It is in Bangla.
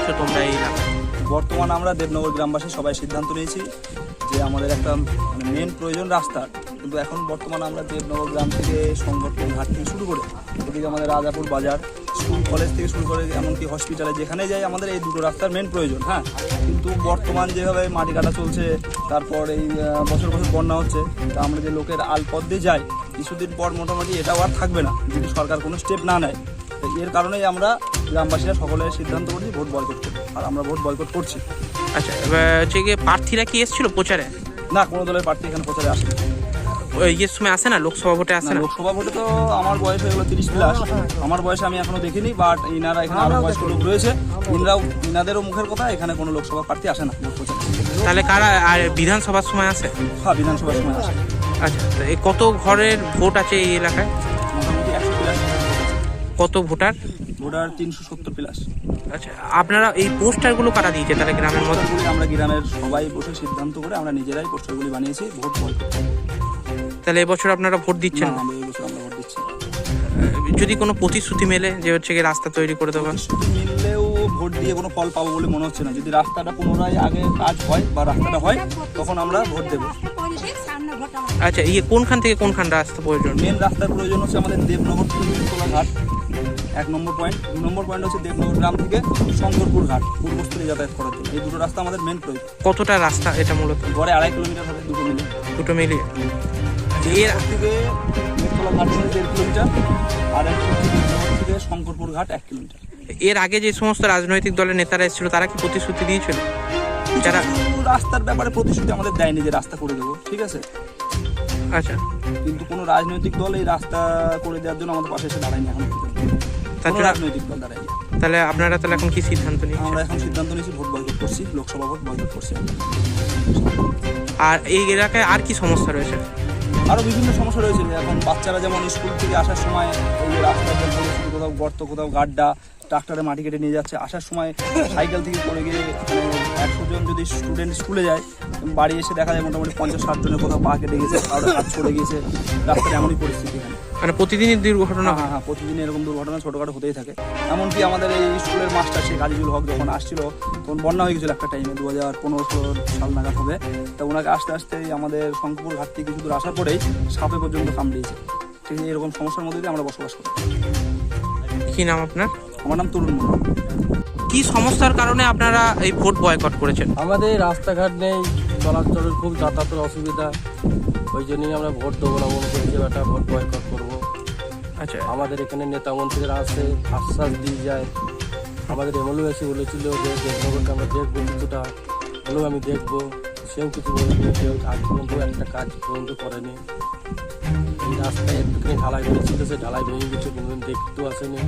পেয়েছো তোমরা এই এলাকায়? বর্তমানে আমরা দেবনগর গ্রামবাসী সবাই সিদ্ধান্ত নিয়েছি যে আমাদের একটা মেন প্রয়োজন রাস্তার, কিন্তু এখন বর্তমানে আমরা দেবনগর গ্রাম থেকে সংগঠন ঘাট থেকে শুরু করে এদিকে আমাদের রাজাপুর বাজার, স্কুল কলেজ থেকে শুরু করে এমনকি হসপিটালে যেখানে যাই আমাদের এই দুটো রাস্তার মেন প্রয়োজন। হ্যাঁ, কিন্তু বর্তমান যেভাবে মাটি কাটা চলছে, তারপর এই বছর বছর বন্যা হচ্ছে, তা আমরা যে লোকের আলপথ দিয়ে যাই কিছুদিন পর মোটামুটি এটাও আর থাকবে না যদি সরকার কোনো স্টেপ না নেয়। তো এর কারণেই আমরা গ্রামবাসীরা সকলে সিদ্ধান্ত করছি ভোট বয়কট করবো, আর আমরা ভোট বয়কট করছি। আচ্ছা, এবার হচ্ছে গিয়ে প্রার্থীরা কি এসেছিল প্রচারে? না, কোনো দলের প্রার্থী এখানে প্রচারে আসেনি। ইয়ের সময় আসে না, লোকসভা ভোটে আসে না? লোকসভা ভোটে তো আমার বয়স হয়ে গেলো 30+, আমার বয়সে আমি এখনো দেখিনি, বাট ইনারা এখানে আরো বয়স্ক লোক রয়েছে, ইনাদেরও মুখের কথা এখানে কোনো লোকসভা প্রার্থী আসে না ভোট প্রচারে। তাহলে কারা আর বিধানসভার সময় আসে? হ্যাঁ, বিধানসভার সময় আসে। আচ্ছা, এই কত ঘরের ভোট আছে এই এলাকায়? মোটামুটি 100+। কত ভোটার? ভোটার 370+। আচ্ছা, আপনারা এই পোস্টারগুলো কারা দিয়েছে তাহলে গ্রামের মধ্যে? পোস্টারগুলি আমরা গ্রামের সবাই বসে সিদ্ধান্ত করে আমরা নিজেরাই পোস্টারগুলি বানিয়েছি ভোট বয়কট। তাহলে এবছর আপনারা ভোট দিচ্ছেন না? এই বছর আমরা ভোট দিচ্ছি। যদি কোনো প্রতিশ্রুতি মেলে যে হচ্ছে গিয়ে রাস্তা তৈরি করে দেবেন? শুধু মিললেও ভোট দিয়ে কোনো ফল পাবো বলে মনে হচ্ছে না। যদি রাস্তাটা পুনরায় আগে কাজ হয় বা রাস্তাটা হয় তখন আমরা ভোট দেবো। আচ্ছা, কোনখান থেকে কোনখান রাস্তা প্রয়োজন? মেন রাস্তার প্রয়োজন হচ্ছে আমাদের দেবনগর থেকে তোলা ঘাট 1 নম্বর পয়েন্ট, 2 নম্বর পয়েন্ট হচ্ছে দেবনগর গ্রাম থেকে শঙ্করপুর ঘাট পূর্বস্থলে যাতায়াত করার জন্য। এই দুটো রাস্তা আমাদের মেন প্রয়োজন। কতটা রাস্তা এটা মূলত? গড়ে 2.5 কিলোমিটার হবে দুটো মিলে। দুটো মিলিয়ে এর থেকে দেবতলা ঘাট হচ্ছে 1.5 কিলোমিটার, আর দেবনগর থেকে শঙ্করপুর ঘাট 1 কিলোমিটার। এর আগে যে সমস্ত রাজনৈতিক দলের নেতারা এসেছিল তারা কি প্রতিশ্রুতি দিয়েছিল? যারা রাস্তার ব্যাপারে প্রতিশ্রুতি আমাদের দেয়নি যে রাস্তা করে দেবো, ঠিক আছে, আচ্ছা, কিন্তু কোনো রাজনৈতিক দল এই রাস্তা করে দেওয়ার জন্য আমাদের পাশে এসে দাঁড়ায়নি এখন পর্যন্ত। কোনো রাজনৈতিক দল দাঁড়ায়নি। তাহলে আপনারা তাহলে এখন কি সিদ্ধান্ত নিচ্ছেন? আমরা এখন সিদ্ধান্ত নিয়েছি ভোট বয়কট করছি, লোকসভা ভোট বয়কট করছি। আর এই এলাকায় আর কি সমস্যা রয়েছে? আরও বিভিন্ন সমস্যা রয়েছে, এখন বাচ্চারা যেমন স্কুল থেকে আসার সময় এই যে রাস্তার যে পরিস্থিতি, কোথাও গর্ত, কোথাও গাড্ডা, ট্রাক্টরে মাটি কেটে নিয়ে যাচ্ছে, আসার সময় সাইকেল থেকে পড়ে গিয়ে 100 জন যদি স্টুডেন্ট স্কুলে যায়, বাড়ি এসে দেখা যায় মোটামুটি 50-60 জনের কোথাও পা কেটে গেছে, কারোর হাত ছড়ে গিয়েছে। রাস্তার এমনই পরিস্থিতি এখানে। মানে প্রতিদিনই দুর্ঘটনা? হ্যাঁ, প্রতিদিন এরকম দুর্ঘটনা ছোটোখাটো হতেই থাকে। এমনকি আমাদের এই স্কুলের মাস্টার শেখ আজিজুল হক যখন আসছিল তখন বন্যা হয়ে গেছিলো একটা টাইমে, 2015-16 সাল নাগাদ হবে। তা ওনাকে আসতে আসতেই আমাদের শঙ্করপুর ঘাট থেকে কিছু দূর আসার পরেই সাপে পর্যন্ত কামড়িয়েছে। ঠিক আছে, এরকম সমস্যার মধ্যে দিয়ে আমরা বসবাস করি। কি নাম আপনার? আমার নাম তরুণ মোড়ল। কি সমস্যার কারণে আপনারা এই ভোট বয়কট করেছেন? আমাদের রাস্তাঘাট নেই, চলাচলের খুব যাতায়াতের অসুবিধা, ওই জন্যই আমরা ভোট দেবো না মনে করছি, একটা ভোট বয়কট করবো। আচ্ছা, আমাদের এখানে নেতা মন্ত্রীরা আসে, আশ্বাস দিয়ে যায়। আমাদের এমএলএ এসে বলেছিল যে দেবনগরকে আমরা দেখবো, কিছুটা হলেও আমি দেখবো, সেও কিছু বলেনি, কেউ আজ পর্যন্ত একটা কাজ পর্যন্ত করেনি। এই রাস্তায় একটুখানি ঢালাই করেছিল, সে ঢালাই ভেঙে গেছে, কোনোদিন দেখতেও আসেনি।